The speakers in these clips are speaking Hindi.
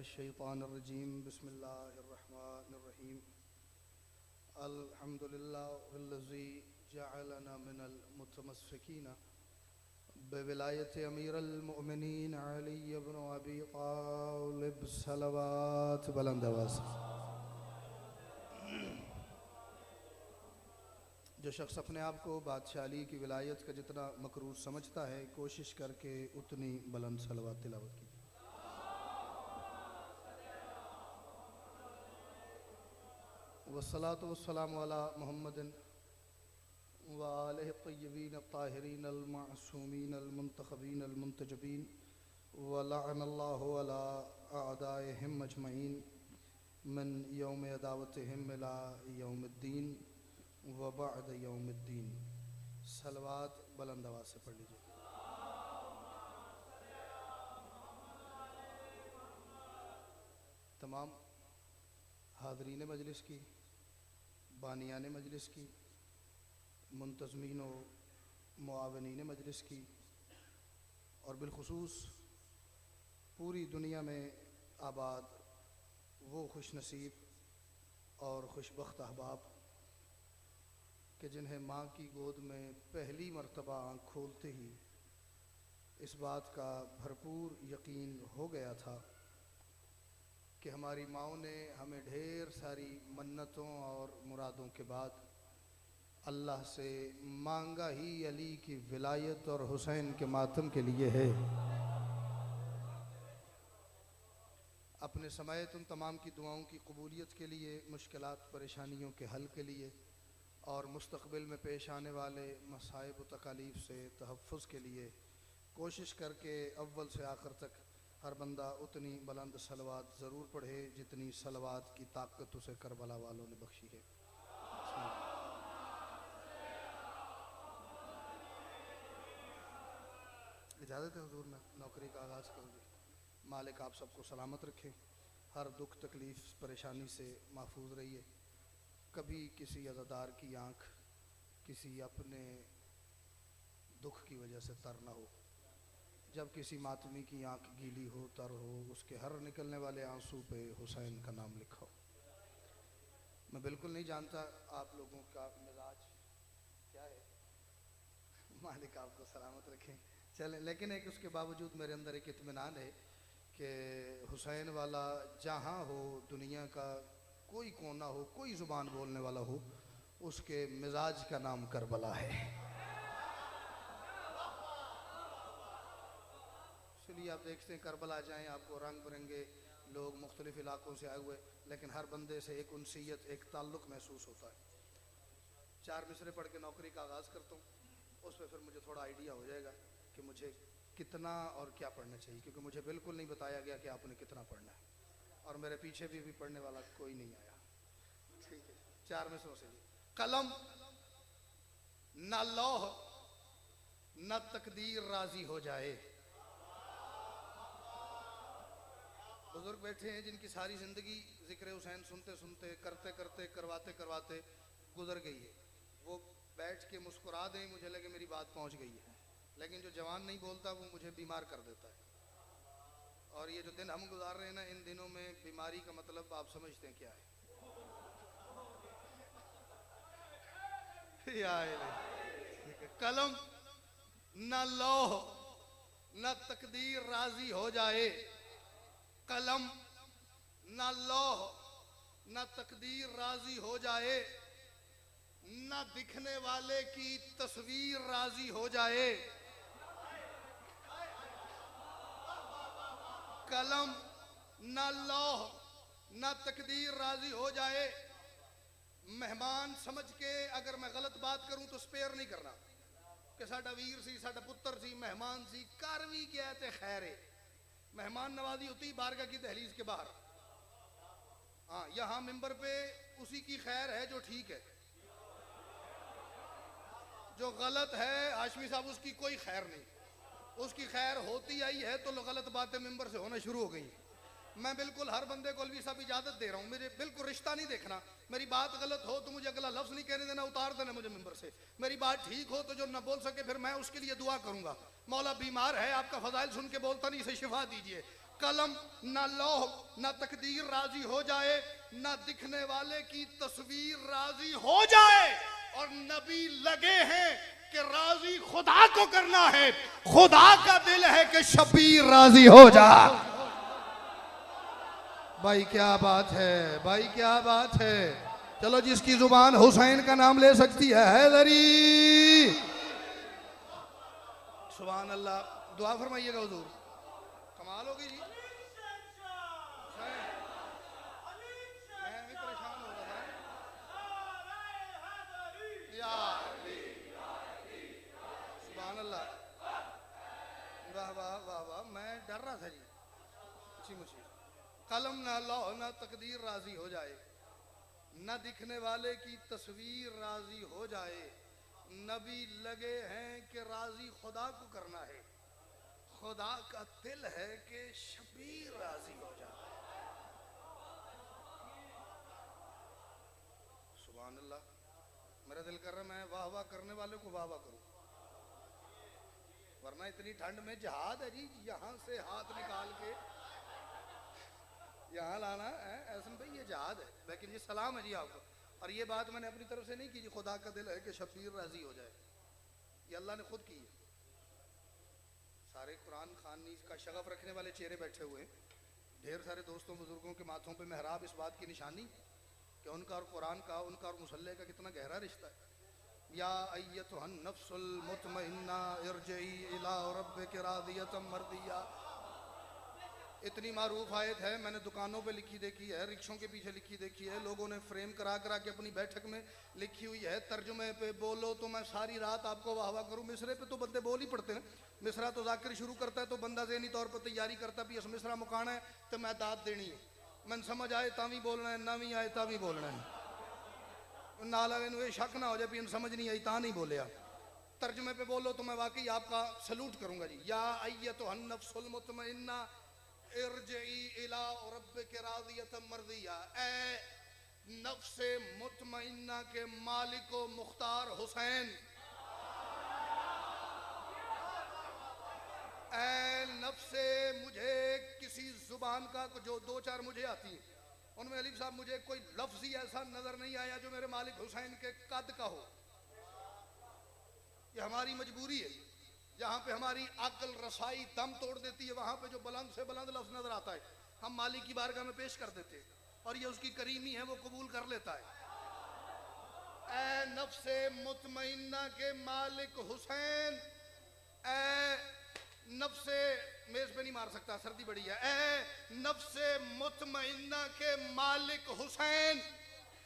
मिनश्शैतानिर्रजीम बिस्मिल्लाहिर्रहमानिर्रहीम अल्हम्दुलिल्लाहिल्लज़ी जअलना मिनल मुतमस्सिकीन बिविलायति अमीरुल मोमिनीन अली इब्न अबी तालिब सलवात बुलंद आवाज़। जो शख्स अपने आप को बादशाही की विलायत का जितना मकरूर समझता है, कोशिश करके उतनी बुलंद सलवात तिलावत कीजिए। वस्सलातु वस्सलामु अला मुहम्मदिन व आलिहि तय्यबीन ताहिरीन अल मासूमीन अल मुंतखबीन अल मुंतजबीन व लअनल्लाहु अला अअदाइहिम अजमईन मिन यौम अदावतिहिम इला यौमिद्दीन व बअद यौमिद्दीन। सलवात बुलंद आवाज़ से पढ़ लीजिए। तमाम हाज़रीन मजलिस की, बानियान मजलिस की, मुंतज़मीन व मुआवनीन मजलिस की और बिलखुसूस पूरी दुनिया में आबाद वो खुश नसीब और खुशबख्त अहबाब कि जिन्हें माँ की गोद में पहली मर्तबा आँख खोलते ही इस बात का भरपूर यकीन हो गया था कि हमारी माँओं ने हमें ढेर सारी मन्नतों और मुरादों के बाद अल्लाह से मांगा ही अली की विलायत और हुसैन के मातम के लिए है। अपने समेत उन तमाम की दुआओं की कबूलियत के लिए, मुश्किलात परेशानियों के हल के लिए और मुस्तक़बिल में पेश आने वाले मसाइब व तकालीफ से तहफ़्फ़ुज़ के लिए कोशिश करके अव्वल से आखिर तक हर बंदा उतनी बुलंद सलवात ज़रूर पढ़े जितनी सलवात की ताकत उसे करबला वालों ने बख्शी है। इजाज़त है हुज़ूर, मैं नौकरी का आगाज़ करूँगी। मालिक आप सबको सलामत रखे, हर दुख तकलीफ़ परेशानी से महफूज रहिए। कभी किसी अज़ादार की आँख किसी अपने दुख की वजह से तर न हो। जब किसी मातमी की आँख गीली हो, तर हो, उसके हर निकलने वाले आंसू पे हुसैन का नाम लिखा हो। मैं बिल्कुल नहीं जानता आप लोगों का मिजाज क्या है, मालिक आपको सलामत रखें। चलें, लेकिन एक उसके बावजूद मेरे अंदर एक इत्मीनान है कि हुसैन वाला जहाँ हो, दुनिया का कोई कोना हो, कोई ज़ुबान बोलने वाला हो, उसके मिजाज का नाम करबला है। इसलिए आप देखते हैं करबला जाएँ आपको रंग बिरंगे लोग मुख्तलिफ़ इलाक़ों से आए हुए, लेकिन हर बंदे से एक उनसीयत, एक ताल्लुक़ महसूस होता है। 4 मिसरे पढ़ के नौकरी का आगाज़ करता हूँ, उस पर फिर मुझे थोड़ा आइडिया हो जाएगा कि मुझे कितना और क्या पढ़ना चाहिए, क्योंकि मुझे बिल्कुल नहीं बताया गया कि आपने कितना पढ़ना है और मेरे पीछे भी पढ़ने वाला कोई नहीं आया। ठीक है, 4 मिसरों से। कलम न लौह न तकदीर राजी हो जाए। बुजुर्ग बैठे हैं जिनकी सारी ज़िंदगी ज़िक्र हुसैन सुनते सुनते, करते करते, करवाते करवाते गुजर गई है। वो बैठ के मुस्कुरा दें, मुझे लगे मेरी बात पहुंच गई है, लेकिन जो जवान नहीं बोलता वो मुझे बीमार कर देता है। और ये जो दिन हम गुजार रहे हैं ना, इन दिनों में बीमारी का मतलब आप समझते हैं क्या है? कलम न लौह न तकदीर राजी हो जाए। कलम न लौह न तकदीर राजी हो जाए, न दिखने वाले की तस्वीर राजी हो जाए। कलम न लौह न तकदीर राजी हो जाए। मेहमान समझ के अगर मैं गलत बात करूं तो स्पेयर नहीं करना कि साडा वीर सी, साडा पुत्र सी, मेहमान सी, कर भी गया ते खैर है। मेहमान नवाजी होती बारगाह की दहलीज के बाहर। हाँ, यहाँ मिंबर पे उसी की खैर है जो ठीक है, जो गलत है हाशमी साहब उसकी कोई खैर नहीं। उसकी खैर होती आई है तो गलत बातें मिंबर से होना शुरू हो गई। मैं बिल्कुल हर बंदे को अलवी साहब इजाजत दे रहा हूँ, मुझे बिल्कुल रिश्ता नहीं देखना। मेरी बात गलत हो तो मुझे अगला लफ्ज नहीं कहने देना, उतार देना मुझे मिंबर से। मेरी बात ठीक हो तो जो न बोल सके फिर मैं उसके लिए दुआ करूंगा, मौला बीमार है आपका फजाइल सुन के बोलता नहीं, इसे शिफा दीजिए। कलम ना लौह ना तकदीर राजी हो जाए, ना दिखने वाले की तस्वीर राजी हो जाए, और नबी लगे हैं कि राजी खुदा को करना है। खुदा का दिल है कि शबीर राजी हो जा। भाई क्या बात है, भाई क्या बात है। चलो जिसकी जुबान हुसैन का नाम ले सकती है हैदरी। सुभान अल्लाह। दुआ फरमाइएगा हुजूर, कमाल होगी जी। मैं भी परेशान हो रहा था। सुभान अल्लाह, वाह वाह वाह वाह। मैं डर रहा था जी अच्छी मुझे। कलम ना लौह ना तकदीर राजी हो जाए, न दिखने वाले की तस्वीर राजी हो जाए, नबी लगे हैं कि राजी खुदा को करना है। खुदा का दिल है कि शबीर राजी हो जाए। सुभान अल्लाह। मेरा दिल कर रहा है मैं वाह वाह करने वाले को वाह वाह करूं, वरना इतनी ठंड में जहाद है जी, यहां से हाथ निकाल के यहाँ लाना है। ऐसा भाई ये जहाद है, लेकिन ये सलाम है जी आपको। और ये बात मैंने अपनी तरफ से नहीं की जी, खुदा का दिल है कि शबीर राजी हो जाए, ये अल्लाह ने खुद की है। सारे कुरान खानी का शगफ रखने वाले चेहरे बैठे हुए, ढेर सारे दोस्तों बुजुर्गों के माथों पे मेहराब, इस बात की निशानी कि उनका और कुरान का, उनका और मुसल्ले का कितना गहरा रिश्ता है। या अय्यतुहन नफ्सुल मुतमइन्ना इरजिई इला रब्बिक रादियतम मर्दिया। इतनी मारूफ आयत है, मैंने दुकानों पे लिखी देखी है, रिक्शों के पीछे लिखी देखी है, लोगों ने फ्रेम करा करा के अपनी बैठक में लिखी हुई है। तर्जुमे पे बोलो तो मैं सारी रात आपको वाह वाह करूं। मिसरे पे तो बंदे बोल ही पड़ते हैं। मिसरा तो जाकिर शुरू करता है तो बंदा ज़हनी तौर पर तैयारी करता भी इस मिसरा मुकाना है तो मैं दाद देनी है, मन समझ आए तावी बोलना है, ना भी आए तावी बोलना है, नाल वाले ये शक ना हो जाए भी इन समझ नहीं आई ता नहीं बोलिया। तर्जुमे पे बोलो तो मैं वाकई आपका सलूट करूंगा जी। या अय्यतुहन नफ्सुल मुतमइन्ना इरजिई इला रब्बिक रादियतम मर्दिया। ए नफ्से मुतमइन्ना के मालिको मुख्तार हुसैन, ए नफ्से, मुझे किसी जुबान का जो दो चार मुझे आती है उनमें अलीफ साहब मुझे कोई लफ्ज ही ऐसा नजर नहीं आया जो मेरे मालिक हुसैन के कद का हो। ये हमारी मजबूरी है, जहाँ पे हमारी अक्ल रसाई दम तोड़ देती है, वहां पे जो बुलंद से बुलंद लफ्ज नजर आता है हम मालिक की बारगाह में पेश कर देते हैं, और ये उसकी करीमी है, वो कबूल कर लेता है। ए नफ्से मुतमइन्ना के मालिक हुसैन, ए नफ्से, मेज पे नहीं मार सकता सर्दी बड़ी है। ए नफ्से मुतमइन्ना के मालिक हुसैन,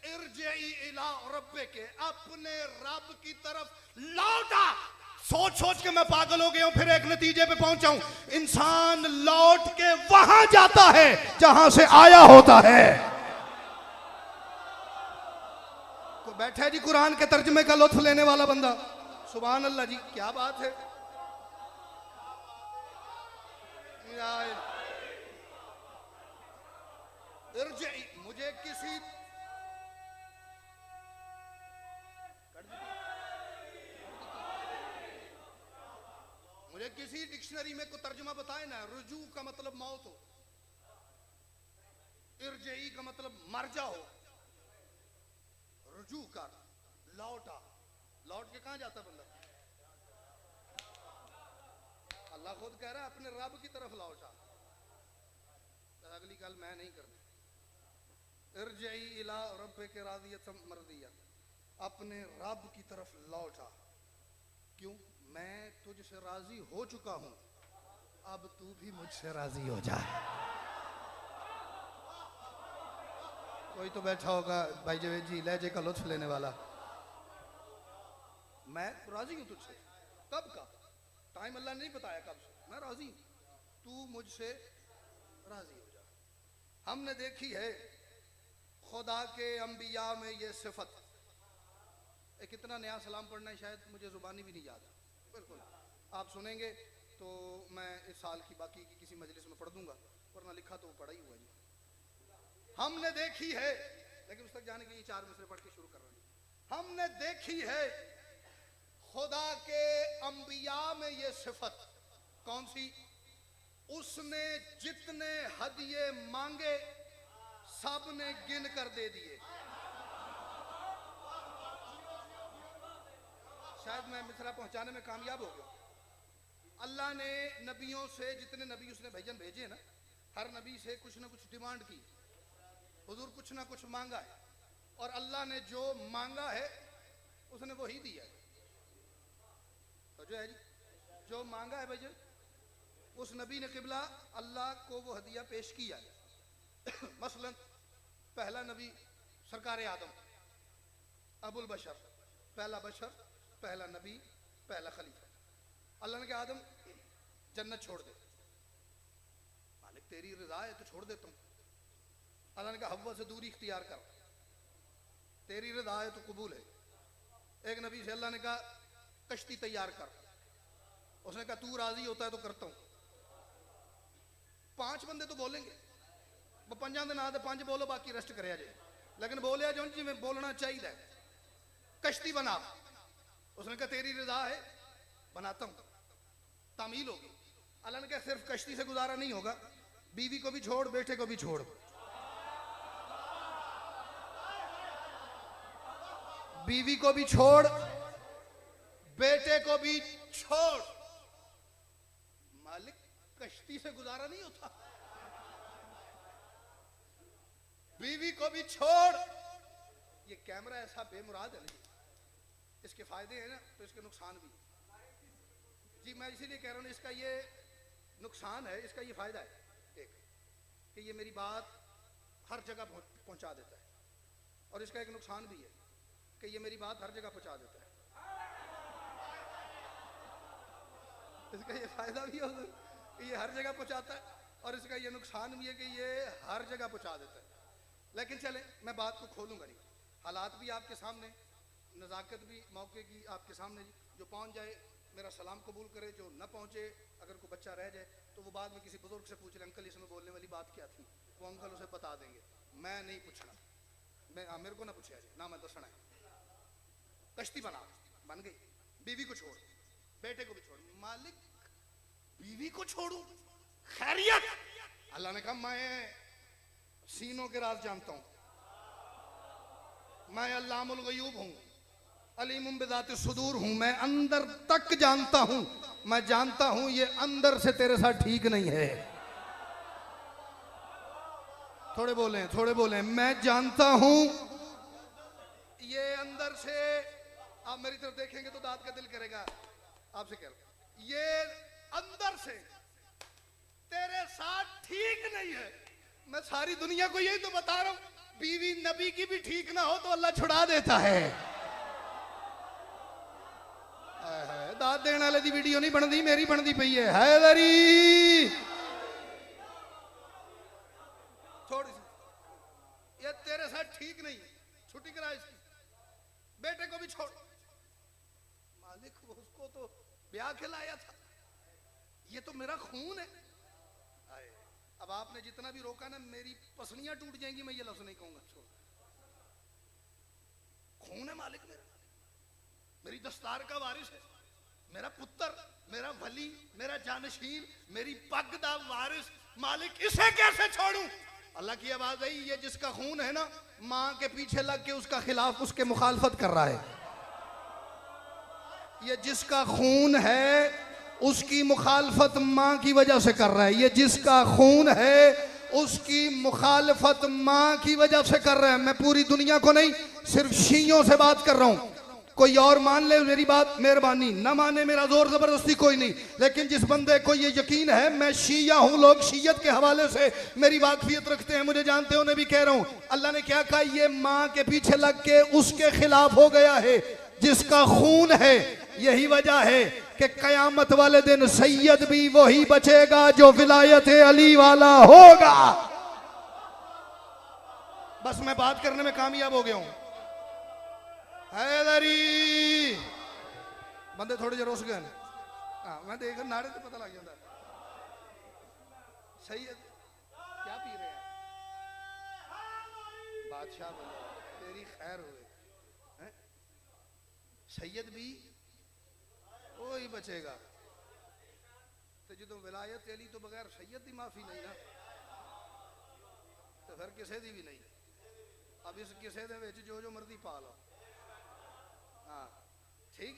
इरजिई इला रब्बिक, अपने रब की तरफ लौटा। सोच सोच के मैं पागल हो गया हूं, फिर एक नतीजे पे पहुंचा हूं, इंसान लौट के वहां जाता है जहां से आया होता है। को बैठा है जी कुरान के तर्जुमे का लुत्फ लेने वाला बंदा। सुभान अल्लाह जी, क्या बात है। मुझे किसी मुझे किसी डिक्शनरी में को तर्जुमा बताए ना, रुजू का मतलब मौत हो, इरजई का मतलब मर जाओ, रुजू कर, लौटा, लौट के कहां जाता बंदा? अल्लाह खुद कह रहा है अपने रब की तरफ लौटा। अगली गल मैं नहीं करनी। इरजई इला रब्बिक रादियतम मर्दिया, अपने रब की तरफ लौटा। क्यों? मैं तुझसे राजी हो चुका हूं, अब तू भी मुझसे राजी हो जा। कोई तो बैठा होगा भाई जवेद जी लहजे का लुत्फ लेने वाला। मैं राजी हूं तुझसे, कब का टाइम अल्लाह ने नहीं बताया कब से, मैं राजी हूं, तू मुझसे राजी हो जा। हमने देखी है खुदा के अंबिया में ये सिफत। एक इतना नया सलाम पढ़ना है, शायद मुझे जुबानी भी नहीं याद, बिल्कुल आप सुनेंगे तो मैं इस साल की बाकी की किसी मजलिस में पढ़ दूंगा, वरना लिखा तो पढ़ा ही हुआ जी। हमने देखी है, लेकिन उस तक जाने के लिए 4 मिसरे पढ़ के शुरू कर रहे हैं। हमने देखी है खुदा के अंबिया में ये सिफत। कौन सी? उसने जितने हदिये मांगे सब ने गिन कर दे दिए। शायद मैं मिसरा पहुंचाने में कामयाब हो गया। अल्लाह ने नबियों से, जितने नबी उसने भेजे ना, हर नबी से कुछ ना कुछ डिमांड की। हुजूर कुछ ना कुछ मांगा है और अल्लाह ने जो मांगा है उसने वही दिया है। तो जो है जी, जो मांगा है भाई, उस नबी ने किबला अल्लाह को वो हदिया पेश किया है। मसलन पहला नबी सरकार आदम, अबुल बशर, पहला बशर, पहला नबी, पहला खलीफा। अल्लाह ने कहा आदम जन्नत छोड़ दे। मालिक तेरी रजा है तो छोड़ देता हूं। अल्लाह ने कहा हव्वा से दूरी इख्तियार कर, तेरी रजा है तो कबूल है। एक नबी से अल्लाह ने कहा कश्ती तैयार कर, उसने कहा तू राजी होता है तो करता हूं। 5 बंदे तो बोलेंगे, पंजा के ना 5 बोलो, बाकी रेस्ट करे जाए, लेकिन बोलिया जो जिमें बोलना चाहिए। कश्ती बना, उसने कहा तेरी रजा है, बनाता हूं। तामील होगी। अल्लाह ने कहा सिर्फ कश्ती से गुजारा नहीं होगा, बीवी को भी छोड़, बेटे को भी छोड़। बीवी को भी छोड़, बेटे को भी छोड़। मालिक कश्ती से गुजारा नहीं होता, बीवी को भी छोड़। ये कैमरा ऐसा बेमुराद है नहीं, इसके फायदे हैं ना तो इसके नुकसान भी जी। मैं इसीलिए कह रहा हूँ, इसका ये नुकसान है, इसका ये फायदा है एक, कि ये मेरी बात हर जगह पहुंचा देता है, और इसका एक नुकसान भी है कि ये मेरी बात हर जगह पहुंचा देता है। इसका ये फायदा भी है कि ये हर जगह पहुंचाता है, और इसका ये नुकसान भी है कि ये हर जगह पहुंचा देता है। लेकिन चले मैं बात को खोलूंगा नहीं, हालात भी आपके सामने, नज़ाकत भी मौके की आपके सामने। जो पहुंच जाए मेरा सलाम कबूल करे, जो न पहुंचे, अगर कोई बच्चा रह जाए तो वो बाद में किसी बुजुर्ग से पूछ ले, अंकल इसमें बोलने वाली बात क्या थी, वो अंकल उसे बता देंगे। मैं नहीं पूछना, मेरे को ना पूछा जाए ना, मैं दसना है। कश्ती बना, बन गई, बीवी को छोड़, बेटे को भी छोड़। मालिक बीवी को छोड़ू, खैरियत? अल्लाह ने कहा मैं सीनों के राज जानता हूं, मैं अल्लामुल गयूब हूं, अलीमुम बिज़ाति सुदूर हूं, मैं अंदर तक जानता हूं। मैं जानता हूं ये अंदर से तेरे साथ ठीक नहीं है। थोड़े बोले, मैं जानता हूं ये अंदर से, आप मेरी तरफ देखेंगे तो दाद का दिल करेगा। आपसे कह रहा हूं ये अंदर से तेरे साथ ठीक नहीं है। मैं सारी दुनिया को यही तो बता रहा हूं, बीवी नबी की भी ठीक ना हो तो अल्लाह छुड़ा देता है। दाद देने वाले दी वीडियो नहीं बनती, मेरी बनती पई है। हैदरी थोड़ी सी, ये तेरे साथ ठीक नहीं, छुट्टी करा इसकी, बेटे को भी छोड़। मालिक उसको तो ब्याह खिलाया था, ये तो मेरा खून है। अब आपने जितना भी रोका ना, मेरी पसलियां टूट जाएंगी, मैं ये लफ्ज नहीं कहूंगा। छोड़, खून है मालिक मेरा, मेरी दस्तार का वारिस है, मेरा पुत्र, मेरा वली, मेरा जानशीन, मेरी पगदा वारिस। मालिक इसे कैसे छोड़ूं? अल्लाह की आवाज आई, ये जिसका खून है ना, मां के पीछे लग के उसका खिलाफ, उसके मुखालफत कर रहा है। ये जिसका खून है उसकी मुखालफत मां की वजह से कर रहा है। ये जिसका खून है उसकी मुखालफत मां की वजह से कर रहा है। मैं पूरी दुनिया को नहीं, सिर्फ शीयों से बात कर रहा हूं। कोई और मान ले मेरी बात, मेहरबानी, ना माने मेरा जोर जबरदस्ती कोई नहीं। लेकिन जिस बंदे को ये यकीन है मैं शिया हूं, लोग शियत के हवाले से मेरी वाकफियत रखते हैं, मुझे जानते हो, उन्हें भी कह रहा हूं, अल्लाह ने क्या कहा, ये मां के पीछे लग के उसके खिलाफ हो गया है जिसका खून है। यही वजह है कि कयामत वाले दिन सैयद भी वही बचेगा जो विलायत अली वाला होगा। बस मैं बात करने में कामयाब हो गया हूं। हैदरी बंदे थोड़े जे रुस गए, मैं देख नारे से पता लग जाता। सैयद क्या पी रहे हैं? बादशाह तेरी खैर हुए। सैयद भी वही बचेगा। तो जो विलायत अली तो बगैर सैयद की माफ़ी नहीं ना, तो फिर किसी की भी नहीं। अब इस किसी के जो जो मर्जी पा लो। हाँ ठीक,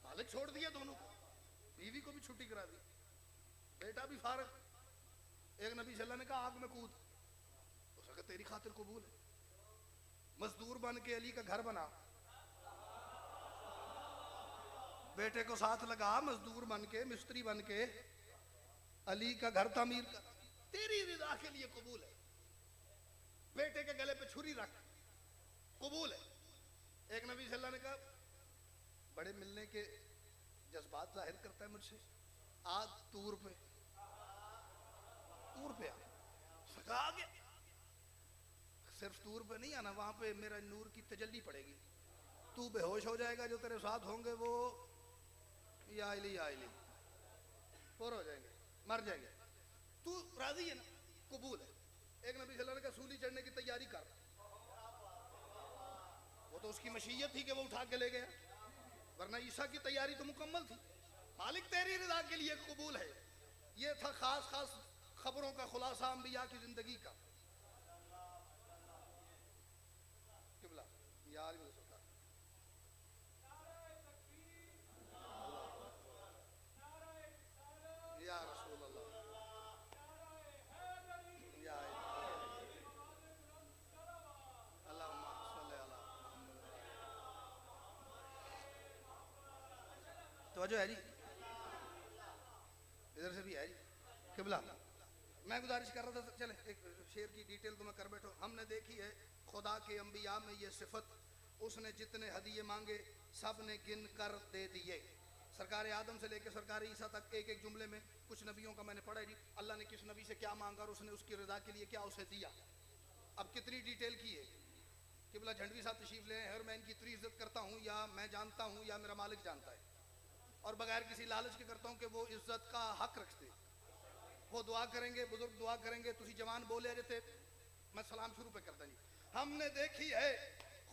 मालिक छोड़ दिया दोनों, बीवी को भी छुट्टी करा दी, बेटा भी फारग। एक नबी सल्लल्लाहु अलैहि वसल्लम ने कहा आग में कूद, उसका तेरी खातिर कबूल है। मजदूर बन के अली का घर बना, बेटे को साथ लगा, मजदूर बन के मिस्त्री बन के अली का घर तामीर कर, तेरी रिदा के लिए कबूल है। बेटे के गले पे छुरी रख, कबूल है। एक नबी सल्लल्लाहु अलैहि वसल्लम ने कहा बड़े मिलने के जज्बात जाहिर करता है मुझसे, आज तूर पे आ सका आ गया। सिर्फ तूर पे नहीं आना, वहां पे मेरा नूर की तजल्ली पड़ेगी, तू बेहोश हो जाएगा, जो तेरे साथ होंगे वो या इली पूर हो जाएंगे, मर जाएंगे। तू राजी है ना, कबूल है। एक नबी सल्लल्लाहु अलैहि वसल्लम का सूली चढ़ने की तैयारी कर, वो तो उसकी मशीयत थी कि वो उठा के ले गया, वरना ईसा की तैयारी तो मुकम्मल थी। मालिक तेरी रिदा के लिए कबूल है। ये था खास खास खबरों का खुलासा अंबिया की जिंदगी का। किबला यार या रसूल अल्लाह, या अल्लाहुम्मा सल्ली अला। तवज्जो है जी, इधर से भी है जी। किबला मैं गुजारिश कर रहा था, चले एक शेर की डिटेल तो मैं कर बैठो। हमने देखी है खुदा के अंबिया में ये सिफत, उसने जितने हदिये मांगे सब ने गिन कर दे दिए। सरकार आदम से लेकर सरकार ईसा तक एक एक जुमले में कुछ नबियों का मैंने पढ़ा जी, अल्लाह ने किस नबी से क्या मांगा और उसने उसकी रजा के लिए क्या उसे दिया। अब कितनी डिटेल की है। किबला झंडवी साहब तशरीफ ले हैं, और मैं इनकी इतनी इज्जत करता हूँ, या मैं जानता हूँ या मेरा मालिक जानता है, और बगैर किसी लालच के करता हूँ कि वो इज्जत का हक रखते। वो दुआ करेंगे, बुजुर्ग दुआ करेंगे, तुसी जवान बोले जैसे मैं सलाम शुरू पे करता जी। हमने देखी है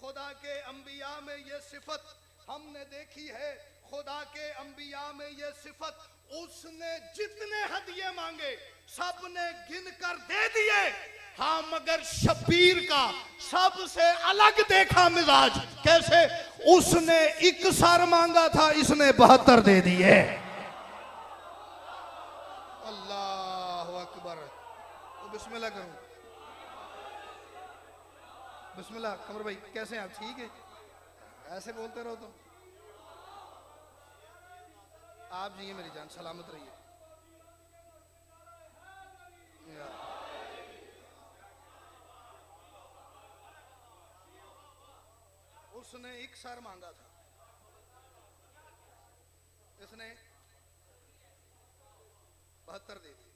खुदा के अंबिया में ये सिफत, हमने देखी है खुदा के अंबिया में ये सिफत, उसने जितने हदिये मांगे सब ने गिन कर दे दिए। हाँ मगर शबीर का सबसे अलग देखा मिजाज, कैसे? उसने 1 मांगा था, इसने 72 दे दिए। अल्लाह अकबर। तो बिस्मिल्लाह करूं, बिस्मिल्लाह। कमर भाई कैसे हैं आप? ठीक है, ऐसे बोलते रहो तो आप जी मेरी जान सलामत रहिए। उसने 1 मांगा था, इसने 72 दे दी,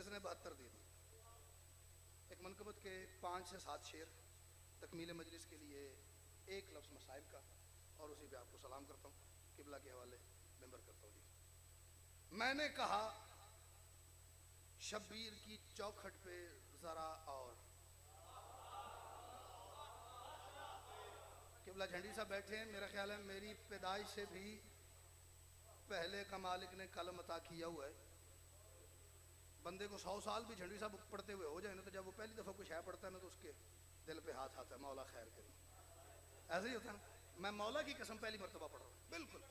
इसने 72 दे दी। एक मनकबत के 5 से 7 शेर तकमील मजलिस के लिए, एक लफ्ज़ मसाइब का, और उसी पे आपको सलाम करता हूँ, किबला के हवाले मेंबर करता हूँ जी। मैंने कहा शब्बीर की चौखट पे जरा और, किबला झंडी साहब बैठे हैं, मेरा ख्याल है मेरी पैदाइश से भी पहले का मालिक ने कलम अता किया हुआ है। बंदे को 100 साल भी झंडी साहब पढ़ते हुए हो जाए ना, तो जब वो पहली दफ़ा कुछ है पढ़ता है ना, तो उसके दिल पे हाथ आता है, मौला खैर करे। ऐसे ही होता है ना, मैं मौला की कसम पहली मरतबा पढ़ रहा हूँ, बिल्कुल।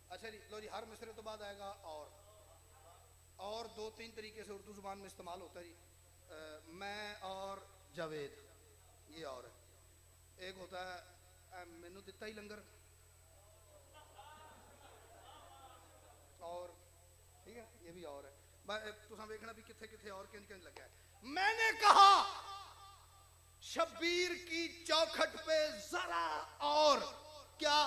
अच्छा जी, लो जी, हर मिसरे तो बाद आएगा और 2-3 तरीके से उर्दू ज़ुबान में इस्तेमाल होता है जी। मैं और जावेद, ये और है। एक होता है मैनू दिता ही लंगर, और ठीक है, ये भी और है। तुसा देखना भी किथे किथे और किंज किंज लगा है। मैंने कहा शब्बीर की चौखट पे जरा और, क्या?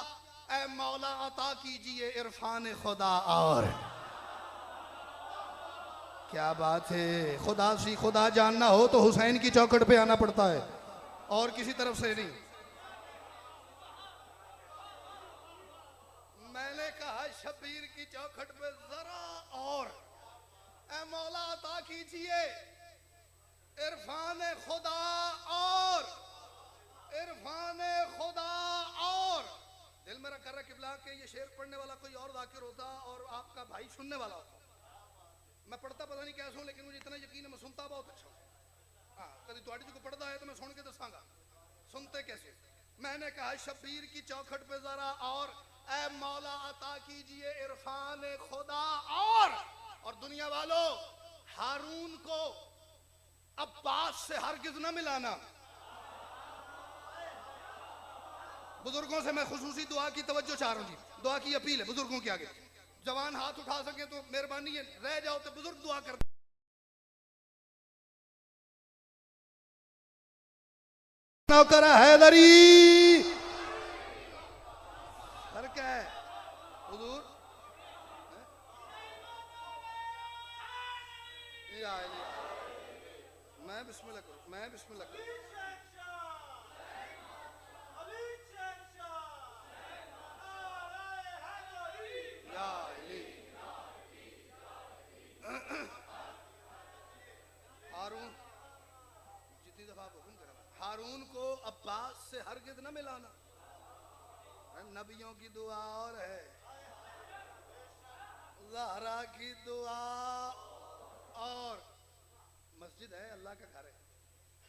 ऐ मौला अता कीजिए इरफान खुदा और। क्या बात है, खुदा सी खुदा जानना हो तो हुसैन की चौखट पे आना पड़ता है, और किसी तरफ से नहीं। मैंने कहा शब्बीर की चौखट पे जरा और, ऐ मौला अता कीजिए इरफान खुदा और, इरफान खुदा और। दिल मेरा कर रहा किबला के ये शेर पढ़ने वाला कोई और जाकिर होता और आपका भाई सुनने वाला होता, मैं पढ़ता पता नहीं कैसा हूं, लेकिन मुझे इतना यकीन है मैं सुनता बहुत अच्छा हूं। हाँ, कभी तुहाड़ी जो पढ़ता है तो मैं सुन के दसांगा सुनते कैसे। मैंने कहा शब्बीर की चौखट पे जरा और ऐ मौला अता कीजिए इरफान खुदा। और दुनिया वालों, हारून को अब्बास से हरगिज न मिलाना। बुजुर्गों से मैं खुसूसी दुआ की तवज्जो चाह रहा हूं जी, दुआ की अपील है बुजुर्गों के आगे। जवान हाथ उठा सके तो मेहरबानी है, रह जाओ तो बुजुर्ग दुआ कर नौकर हैदरी सर क्या है हुजूर। मैं बिस्मिल्लाह करूं, मैं बिस्मिल्लाह करूं। हारून जितनी दफा हुक्म करा, हारून को अब्बास से हरगिज न मिलाना। नबियों की दुआ और है, ज़हरा की दुआ और मस्जिद है, अल्लाह का घर है।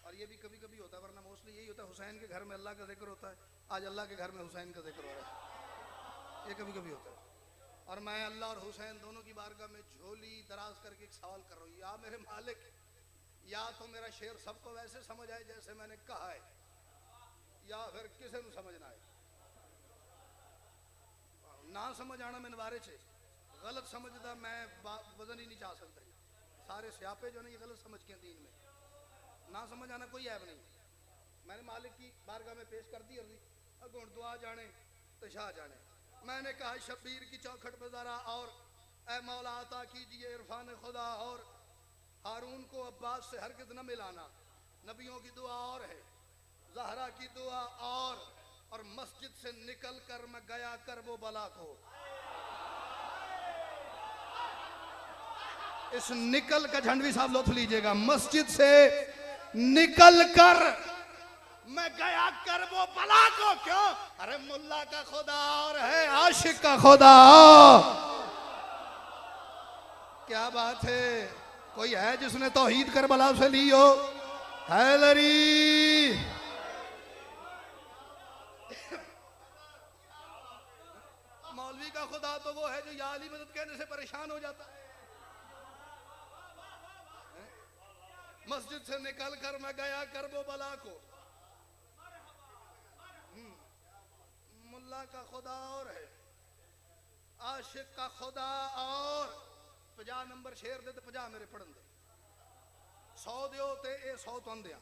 और ये भी कभी कभी होता है, वरना मोस्टली यही होता है हुसैन के घर में अल्लाह का जिक्र होता है, आज अल्लाह के घर में हुसैन का जिक्र हो रहा है, ये कभी कभी होता है। और मैं अल्लाह और हुसैन दोनों की बारगाह में झोली दराज करके एक सवाल कर रहा हूँ, या मेरे मालिक, या तो मेरा शेर सबको वैसे समझ आए जैसे मैंने कहा है, या फिर किसी को समझ ना आए। ना समझ आना मैंने बारे से गलत समझदा मैं वजन ही नहीं चाह सकता। सारे स्यापे जो है ये गलत समझ के दीन में, ना समझ आना कोई ऐब नहीं। मैंने मालिक की बारगाह में पेश कर दी अर्जी, अगुण दुआ जाने तो शाह जाने। मैंने कहा शब्बीर की चौखट पे जरा और ऐ मौला अता कीजिए इरफान खुदा। और हारून को अब्बास से हरगिज न मिलाना। नबियों की दुआ और है, ज़हरा की दुआ और मस्जिद से निकल कर मैं गया कर वो बला को। इस निकल का झंडवी साहब लुत्फ लीजिएगा। मस्जिद से निकल कर मैं गया कर वो बला को। क्यों? अरे मुल्ला का खुदा और है आशिक का खुदा। क्या बात है, कोई है जिसने तौहीद करबला से ली हो? हैदरी मौलवी का खुदा तो वो है जो या अली मदद कहने से परेशान हो जाता है। मस्जिद से निकल कर मैं गया कर वो बला को। मुल्ला का खुदा और है आशिक का खुदा। और 50 नंबर शेर दे तो 50 मेरे पढ़न दे। 100 दियो ते ये 100 तुम दिया,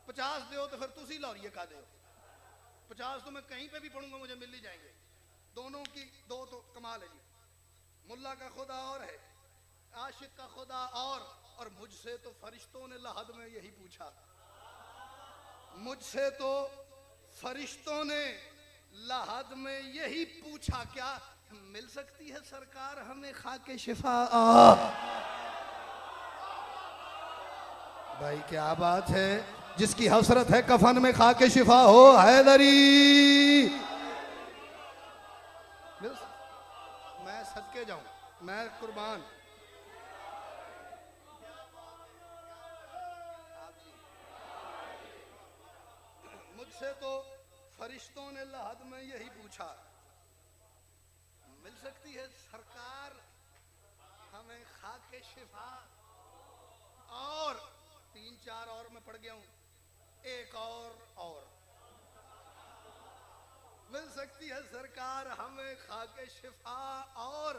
50 दियो तो फिर तुसी लाहौरिए का दो। 50 तो मैं कहीं पे भी पढ़ूंगा मुझे मिल ही जाएंगे। दोनों की दो तो कमाल है जी। मुल्ला का खुदा और है आशिक का खुदा। और मुझसे तो फरिश्तों ने लहद में यही पूछा, मुझसे तो फरिश्तों ने लहद में यही पूछा, क्या मिल सकती है सरकार हमें खाके शिफा? भाई क्या बात है, जिसकी हसरत है कफन में खाके शिफा हो। हैदरी मैं सदके जाऊं, मैं कुर्बान। मुझसे तो फरिश्तों ने लहद में यही पूछा, मिल सकती है सरकार हमें खाके शिफा? और 3-4 और मैं पढ़ गया हूं, एक और मिल सकती है सरकार हमें खाके शिफा। और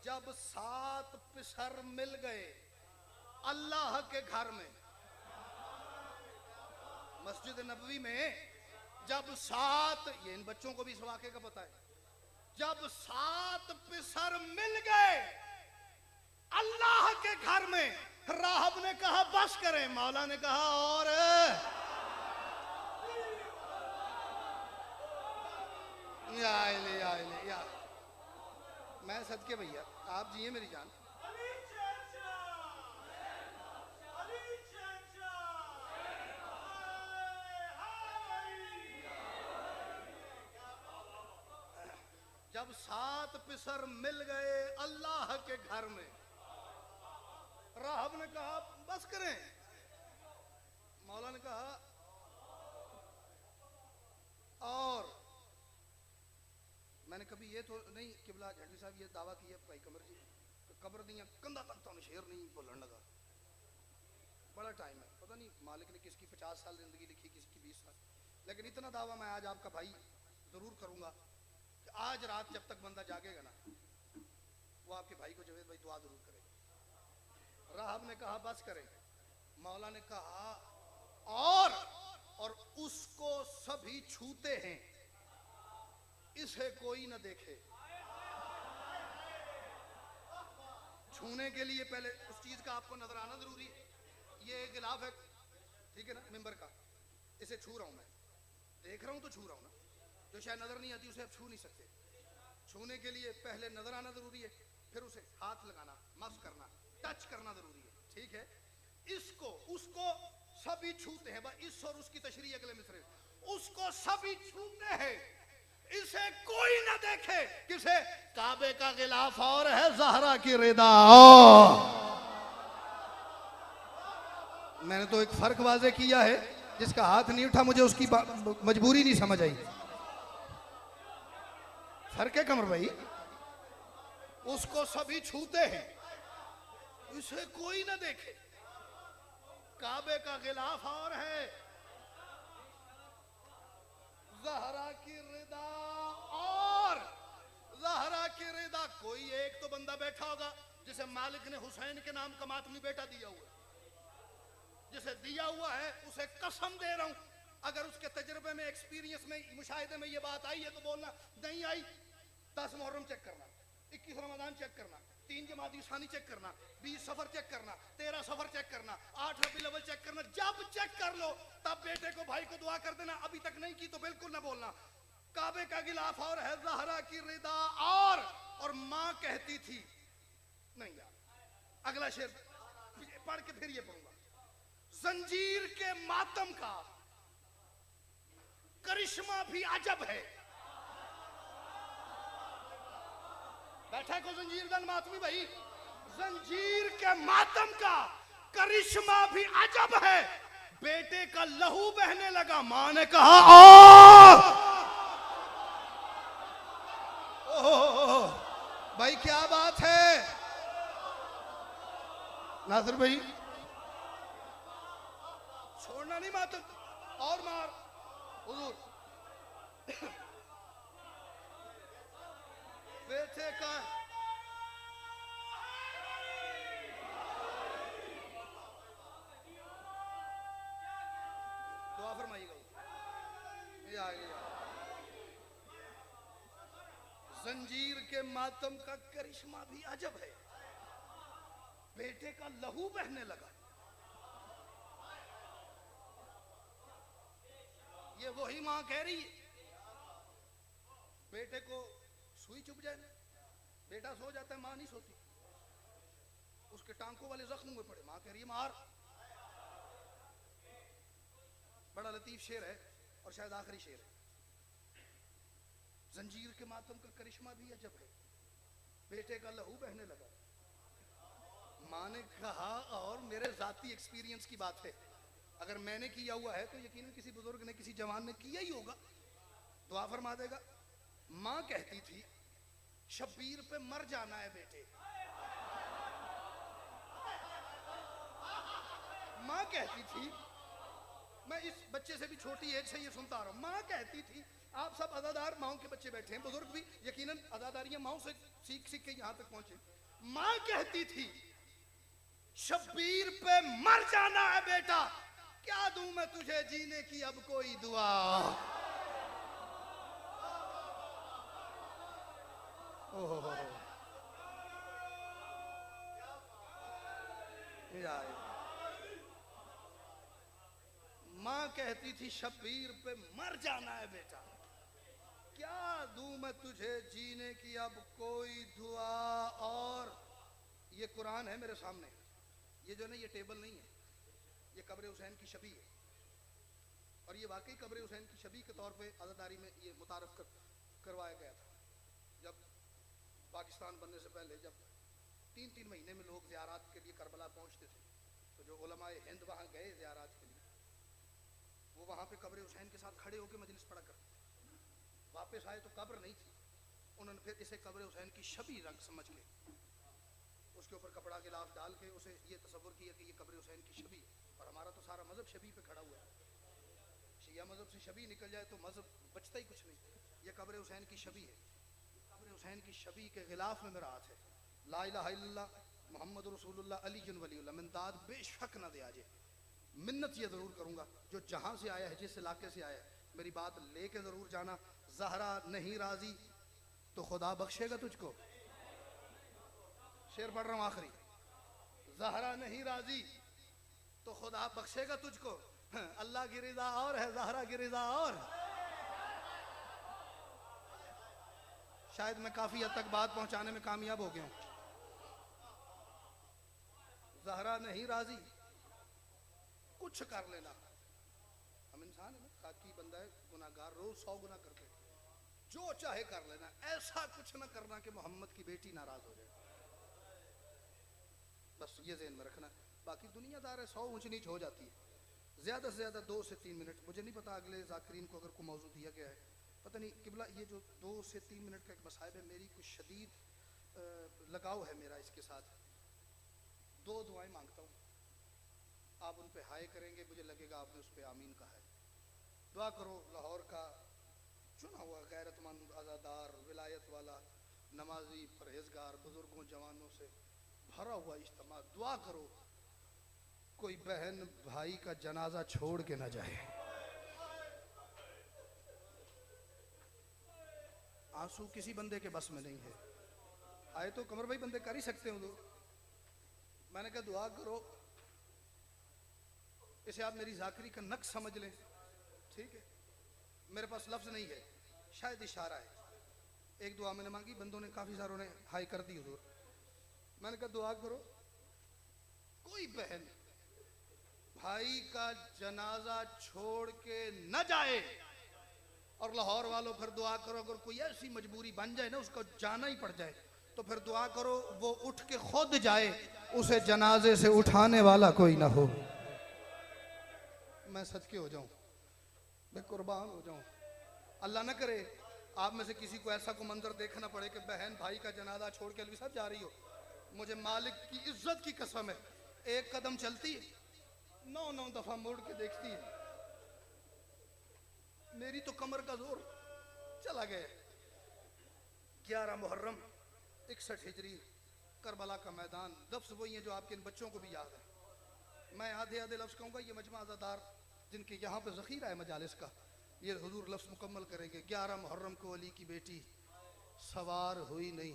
जब 7 पिसर मिल गए अल्लाह के घर में, मस्जिद नबवी में, जब 7, ये इन बच्चों को भी इस वाक़े का पता है, जब 7 पिसर मिल गए अल्लाह के घर में, राहब ने कहा बस करें, मौला ने कहा और या मैं सदके भैया आप जिए मेरी जान। जब 7 पिसर मिल गए अल्लाह के घर में, राहब ने कहा बस करें। मौला ने कहा और मैंने कभी ये तो नहीं किबला झंडी साहब ये दावा किया भाई कमर जी कब्र दियां कंधा तक तो शेर नहीं बोलन लगा। बड़ा टाइम है, पता नहीं मालिक ने किसकी 50 साल जिंदगी लिखी, किसकी 20 साल, लेकिन इतना दावा मैं आज आपका भाई जरूर करूंगा कि आज रात जब तक बंदा जागेगा ना, वो आपके भाई को जवेद भाई दुआ जरूर करेगा। राहब ने कहा बस करें। मौला ने कहा और उसको सभी छूते हैं, इसे कोई ना देखे। छूने के लिए पहले उस चीज का आपको नजर आना जरूरी है। ये एक गिलाफ है, ठीक है ना, मिंबर का, इसे छू रहा हूं मैं, देख रहा हूं तो छू रहा हूं ना, जो शायद नजर नहीं आती उसे आप छू नहीं सकते। छूने के लिए पहले नजर आना जरूरी है, फिर उसे हाथ लगाना, मस करना, टच करना जरूरी है, ठीक है। इसको उसको सभी छूते हैं, इस और उसकी तशरीह अगले मिसरे, उसको सभी छूते हैं, इसे कोई ना देखे। किसे? काबे का गिलाफ और है ज़हरा की रिदा। मैंने तो एक फर्क वाजे किया है, जिसका हाथ नहीं उठा मुझे उसकी मजबूरी नहीं समझ आई। फर्क है कमर भाई, उसको सभी छूते हैं, इसे कोई ना देखे। काबे का गिलाफ और है ज़हरा की रिदा, और ज़हरा की रिदा। कोई एक तो बंदा बैठा होगा जिसे मालिक ने हुसैन के नाम का मातमी बेटा दिया हुआ, जिसे दिया हुआ है, उसे कसम दे रहा हूं, अगर उसके तजुर्बे में, एक्सपीरियंस में, मुशाहिदे में ये बात आई है तो बोलना, नहीं आई 10 मुहर्रम चेक करना, 21 रमजान चेक करना, 3 जमाती सानी चेक करना, 20 सफर चेक करना, 13 सफर चेक करना, 8 रबी अव्वल चेक करना। जब चेक कर लो तब बेटे को, भाई को दुआ कर देना। अभी तक नहीं की तो बिल्कुल ना बोलना। काबे का गिलाफ और है ज़हरा की रिदा, और मां कहती थी, नहीं यार अगला शेर पढ़ के फिर ये पढ़ूंगा। जंजीर के मातम का करिश्मा भी अजब है। बैठा को जंजीर दन मातमी भाई, जंजीर के मातम का करिश्मा भी अजब है। बेटे का लहू बहने लगा, मां ने कहा ओह भाई क्या बात है। नासिर भाई छोड़ना नहीं मातम, और मार हुजूर। बेटे का दुआ फरमाइएगा। ये आ गया। जंजीर के मातम का करिश्मा भी अजब है, बेटे का लहू बहने लगा। ये वही मां कह रही है, बेटे को सुई चुभ जाए, बेटा सो जाता है, मां नहीं सोती, उसके टांकों वाले जख्म हुए पड़े, मां कह रही है मार। बड़ा लतीफ शेर है और शायद आखिरी शेर है। जंजीर के मातम का करिश्मा भी अजब है, बेटे का लहू बहने लगा। मां ने कहा, और मेरे जाती एक्सपीरियंस की बात है, अगर मैंने किया हुआ है तो यकीनन किसी बुजुर्ग ने, किसी जवान ने किया ही होगा, दुआ फरमा देगा। मां कहती थी शब्बीर पे मर जाना है बेटे। मां कहती थी, मैं इस बच्चे से भी छोटी एज से ये सुनता आ रहा हूं, मां कहती थी, आप सब अदादार माओं के बच्चे बैठे हैं, बुजुर्ग भी यकीनन अदादारियां माओं से सीख सीख के यहां तक पहुंचे। मां कहती थी शब्बीर पे मर जाना है बेटा, क्या दूं मैं तुझे जीने की अब कोई दुआ। ओह मां कहती थी शब्बीर पे मर जाना है बेटा, क्या दूं मैं तुझे जीने की अब कोई दुआ। और ये कुरान है मेरे सामने, ये जो ना ये टेबल नहीं है, ये कब्र हुसैन की शबी है, और ये वाकई कब्र हुसैन की शबी के तौर पे अज़ादारी में ये मुतारफ करवाया गया था। जब पाकिस्तान बनने से पहले जब 3-3 महीने में लोग ज़ियारत के लिए करबला पहुंचते थे, तो जो उलमाए हिंद वहाँ गए ज़ियारत के लिए, वो वहाँ पे कब्र हुसैन के साथ खड़े होकर मजलिस पढ़ा करते थे। वापस आए तो कब्र नहीं थी, उन्होंने फिर इसे कब्र हुसैन की छवि रंग समझ के उसके ऊपर कपड़ा गिलाफ डाल के उसे ये तसव्वुर किया कि ये कब्र हुसैन की छवि है। और हमारा तो सारा मजहब छवि पे खड़ा हुआ है, शिया मजहब से छवि निकल जाए तो मजहब बचता ही कुछ नहीं। ये कब्र हुसैन की छवि है, कब्र हुसैन की छवि के खिलाफ में मेरा हाथ है। ला इलाहा इल्लल्लाह मोहम्मद रसूलुल्लाह अली वलीउल्लाह मिंदाद बेशक ना दे आजे। मिन्नत ये ज़रूर करूँगा, जो जहाँ से आया है, जिस इलाके से आया है, मेरी बात लेके ज़रूर जाना। ज़हरा नहीं राजी तो खुदा बख्शेगा तुझको। शेर पढ़ रहा हूँ आखिरी। ज़हरा नहीं राजी तो खुदा बख्शेगा तुझको। अल्लाह की रिज़ा और है, ज़हरा की रिज़ा और। शायद मैं काफ़ी हद तक बात पहुँचाने में कामयाब हो गया हूँ। ज़हरा नहीं राजी, कुछ कर लेना। हम इंसान है ना, खाकी बंदा है, गुनाहगार, रोज 100 गुना करते, जो चाहे कर लेना, ऐसा कुछ ना करना कि मोहम्मद की बेटी नाराज हो जाए। बस ये ज़हन में रखना। बाकी दुनियादार है, 100 ऊंच नीच हो जाती है, ज़्यादा से ज़्यादा 2 से 3 मिनट। मुझे नहीं पता अगले ज़ाकिरीन को अगर कोई मौजू दिया गया है, पता नहीं किबला। ये जो 2 से 3 मिनट का एक मसाइब है, मेरी कुछ शदीद लगाव है मेरा इसके साथ। 2 दुआएं मांगता हूँ, आप उन पे हाय करेंगे, मुझे लगेगा आपने उस पर आमीन कहा है। दुआ करो लाहौर का चुना हुआ गैरतमंद, आज़ादार, विलायत वाला, नमाजी, परहेजगार, बुजुर्गों, जवानों से भरा हुआ इज्तिमा। दुआ करो कोई बहन भाई का जनाजा छोड़ के ना जाए। आंसू किसी बंदे के बस में नहीं है। आए तो कमर भाई बंदे कर ही सकते हो। मैंने कहा दुआ करो, इसे आप मेरी ज़ाकरी का नक्श समझ लें, ठीक है। मेरे पास लफ्ज़ नहीं है, शायद इशारा है। एक दुआ मैंने मांगी, बंदों ने काफ़ी सारों ने हाई कर दी हुजूर। मैंने कहा दुआ करो कोई बहन भाई का जनाजा छोड़ के न जाए। और लाहौर वालों फिर दुआ करो, अगर कोई ऐसी मजबूरी बन जाए ना, उसको जाना ही पड़ जाए, तो फिर दुआ करो वो उठ के खुद जाए, उसे जनाजे से उठाने वाला कोई ना हो। मैं सदके हो जाऊं, मैं कुर्बान हो जाऊं। अल्लाह ना करे आप में से किसी को ऐसा को मंजर देखना पड़े कि बहन भाई का जनाजा छोड़ के अलवी साहब जा रही हो। मुझे मालिक की इज्जत की कसम है, एक कदम चलती 9 दफा मुड़ के देखती है। मेरी तो कमर का जोर चला गया। 11 मुहर्रम 61 हिजरी, करबला का मैदान। लफ्ज़ वही है जो आपके इन बच्चों को भी याद है। मैं आधे आधे लफ्ज़ कहूँगा, ये मजमा आज़ादार जिनके यहाँ पे ज़ख़ीरा है मजालिस का, ये हुजूर लफ्ज़ मुकम्मल करेंगे। 11 मुहर्रम को अली की बेटी सवार हुई नहीं,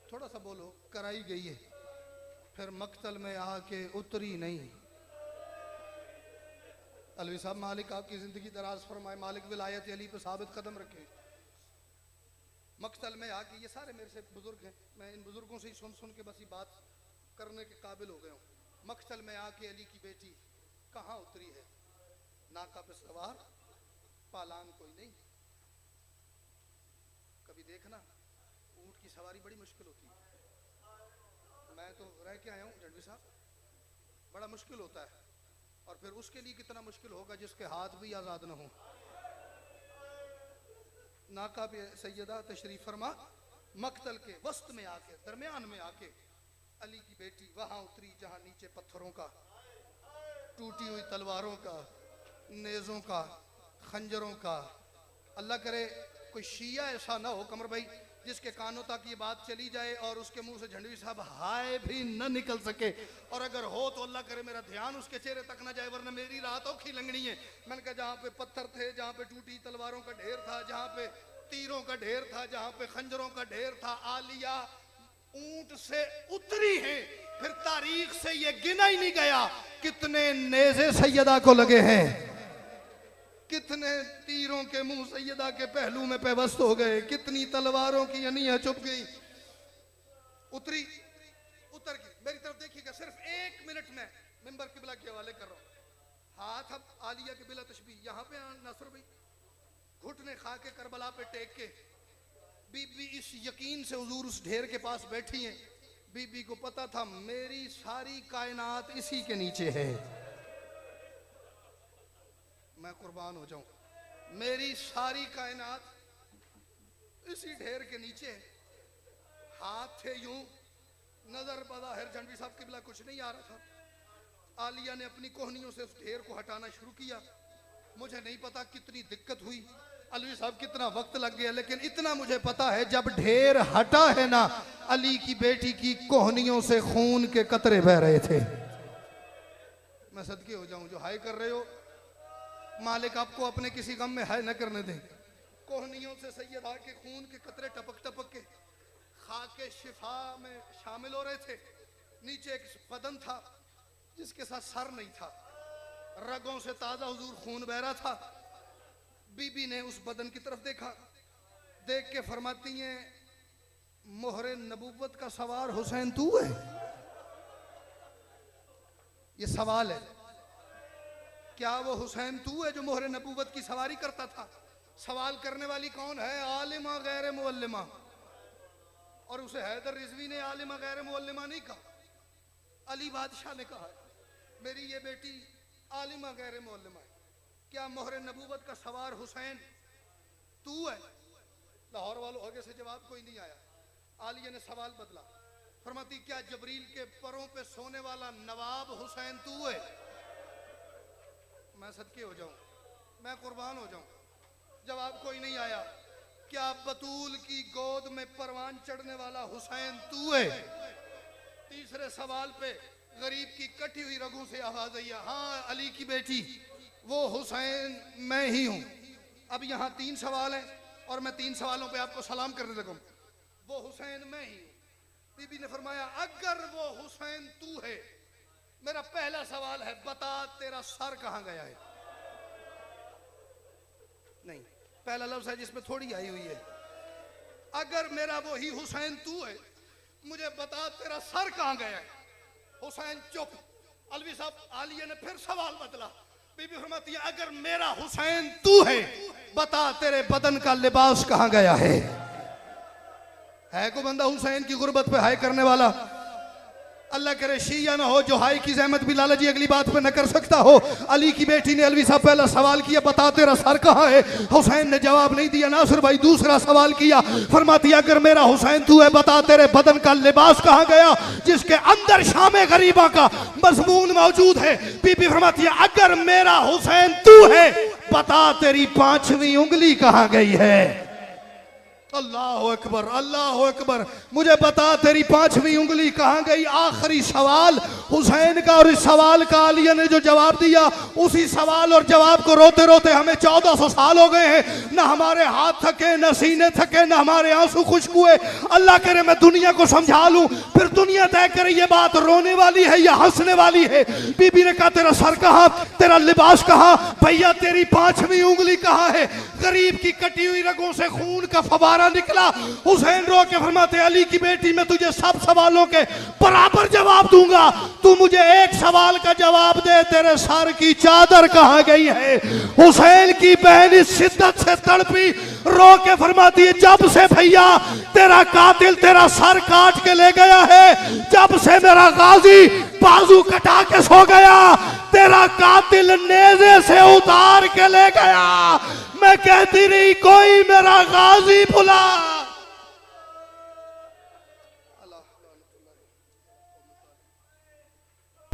थोड़ा सा बोलो, कराई गई है, फिर मक्तल में आके उतरी नहीं। अलवी साहब मालिक आपकी ज़िंदगी दराज फरमाए, मालिक विलायत अली पे साबित कदम रखे। मक्तल में आके, ये सारे मेरे से बुजुर्ग हैं, मैं इन बुजुर्गों से ही सुन सुन के बस ये बात करने के काबिल हो गए हूँ। मक्तल में आके अली की बेटी कहाँ उतरी है? नाका पे सवार, पालान कोई नहीं। कभी देखना ऊँट की सवारी बड़ी मुश्किल होती है। मैं तो रह के आया हूँ जड़वी साहब, बड़ा मुश्किल होता है। और फिर उसके लिए कितना मुश्किल होगा जिसके हाथ भी आज़ाद न हो। नाका पे सैयदा तशरीफ फरमा, मक्तल के वस्त में आके, दरमियान में आके अली की बेटी वहां उतरी जहां नीचे पत्थरों का, टूटी हुई तलवारों का, नेज़ों का, खंजरों का। अल्लाह करे कोई शिया ऐसा ना हो कमर भाई जिसके कानों तक ये बात चली जाए और उसके मुंह से झंडवी साहब हाय भी न निकल सके। और अगर हो तो अल्लाह करे मेरा ध्यान उसके चेहरे तक ना जाए, वरना मेरी रात औखी लंगनी है। मैंने कहा जहाँ पे पत्थर थे, जहाँ पे टूटी तलवारों का ढेर था, जहाँ पे तीरों का ढेर था, जहाँ पे खंजरों का ढेर था, आलिया ऊंट से उतरी है। फिर तारीख से ये गिना ही नहीं गया कितने नेज़े सैयदा को लगे हैं, कितने तीरों के मुंह सैयदा के पहलू में पेवस्त हो गए, कितनी तलवारों की अनियां चुप गई। उतरी, उतर गई। मेरी तरफ देखिएगा, सिर्फ 1 मिनट में मिंबर किबला के हवाले कर रहा हूं। हाथ अब आलिया के बिला तशबीह, यहाँ पे नासर भाई घुटने खा के करबला पे टेक के बीबी इस यकीन से हुजूर उस ढेर के पास बैठी हैं, बीबी को पता था मेरी सारी कायनात इसी के नीचे है। मैं कुर्बान हो जाऊं, मेरी सारी कायनात इसी ढेर के नीचे है। हाथ थे यूं, नजर बज़ाहिर झंडी साहब किबला कुछ नहीं आ रहा था। आलिया ने अपनी कोहनियों से उस ढेर को हटाना शुरू किया। मुझे नहीं पता कितनी दिक्कत हुई, अलवी साहब कितना वक्त लग गया, लेकिन इतना मुझे पता है जब ढेर हटा है ना, अली की बेटी की कोहनियों से खून के कतरे बह रहे थे। मैं सदके हो जाऊं, जो हाय कर रहे हो मालिक आपको अपने किसी गम में हाय न करने दें। कोहनियों से सैयदा के खून के कतरे टपक टपक के खाके शिफा में शामिल हो रहे थे। नीचे एक बदन था जिसके साथ सर नहीं था, रगों से ताजा हुजूर खून बह रहा था। बीबी ने उस बदन की तरफ देखा, देख के फरमाती हैं मोहरे नबूवत का सवार हुसैन तू है? ये सवाल है, क्या वो हुसैन तू है जो मोहरे नबूवत की सवारी करता था? सवाल करने वाली कौन है? आलिमा गैर मुअल्लिमा। और उसे हैदर रिजवी ने आलिमा गैर मुअल्लिमा नहीं कहा, अली बादशाह ने कहा मेरी ये बेटी आलिमा गैर मुअल्लिमा है। क्या मोहरे नबूवत का सवार हुसैन तू है? लाहौर वालों आगे से जवाब कोई नहीं आया। आलिया ने सवाल बदला, फरमाती क्या जबरील के परों पे सोने वाला नवाब हुसैन तू है? मैं सदके हो जाऊं, मैं कुर्बान हो जाऊं, जवाब कोई नहीं आया। क्या बतूल की गोद में परवान चढ़ने वाला हुसैन तू है? तीसरे सवाल पे गरीब की कटी हुई रगों से आवाज आई, हाँ अली की बेटी वो हुसैन मैं ही हूं। अब यहाँ 3 सवाल हैं और मैं 3 सवालों पे आपको सलाम करने लगूं। वो हुसैन मैं ही हूं। बीबी ने फरमाया अगर वो हुसैन तू है, मेरा पहला सवाल है बता तेरा सर कहां गया है? नहीं, पहला लफ्ज है जिसमें थोड़ी आई हुई है। अगर मेरा वही हुसैन तू है, मुझे बता तेरा सर कहां गया है? हुसैन चुप। अलवी साहब आलिया ने फिर सवाल बदला। बीबी फरमाती है अगर मेरा हुसैन तू है, बता तेरे बदन का लिबास कहां गया है? को बंदा हुसैन की गुर्बत पे हाय करने वाला? अल्लाह करे शिया ना हो जो हाय की जहमत भी लाला जी अगली बात पे न कर सकता हो। अली की बेटी ने अलवी साहब पहला सवाल किया बता तेरा सर कहां है? हुसैन ने जवाब नहीं दिया। नासिर भाई दूसरा सवाल किया, फरमाती अगर मेरा हुसैन तू है, बता तेरे बदन का लिबास कहां गया जिसके अंदर शामे गरीबा का मजमून मौजूद है? बीबी फरमाती है अगर मेरा हुसैन तू है, बता तेरी 5वीं उंगली कहां गई है? अल्लाह अकबर, अल्लाह अकबर। मुझे बता तेरी 5वीं उंगली कहां गई? आखिरी सवाल हुसैन का, और इस सवाल का आलिया ने जो जवाब दिया, उसी सवाल और जवाब को रोते रोते हमें 1400 साल हो गए हैं। ना हमारे हाथ थके, न सीने थके, न हमारे आंसू खुश्क हुए। अल्लाह करे मैं दुनिया को समझा लूं, फिर दुनिया तय करे ये बात रोने वाली है या हंसने वाली है। बीबी ने कहा तेरा सर कहां, तेरा लिबास कहां? भैया तेरी 5वीं उंगली कहां है? गरीब की कटी हुई रगों से खून का फवारा निकला। हुसैन रो के फरमाते अली की बेटी मैं तुझे सब सवालों के बराबर जवाब दूंगा, तू मुझे एक सवाल का जवाब दे, तेरे सर की चादर कहां गई है? हुसैन की बहन इस शिद्दत से तड़पी, रो के फरमाती है जब से भैया तेरा कातिल तेरा सर काट के ले गया है, जब से मेरा गाजी बाजू कटा के सो गया, तेरा कातिल नेज़े से उतार के ले गया, मैं कहती रही कोई मेरा गाजी बुला।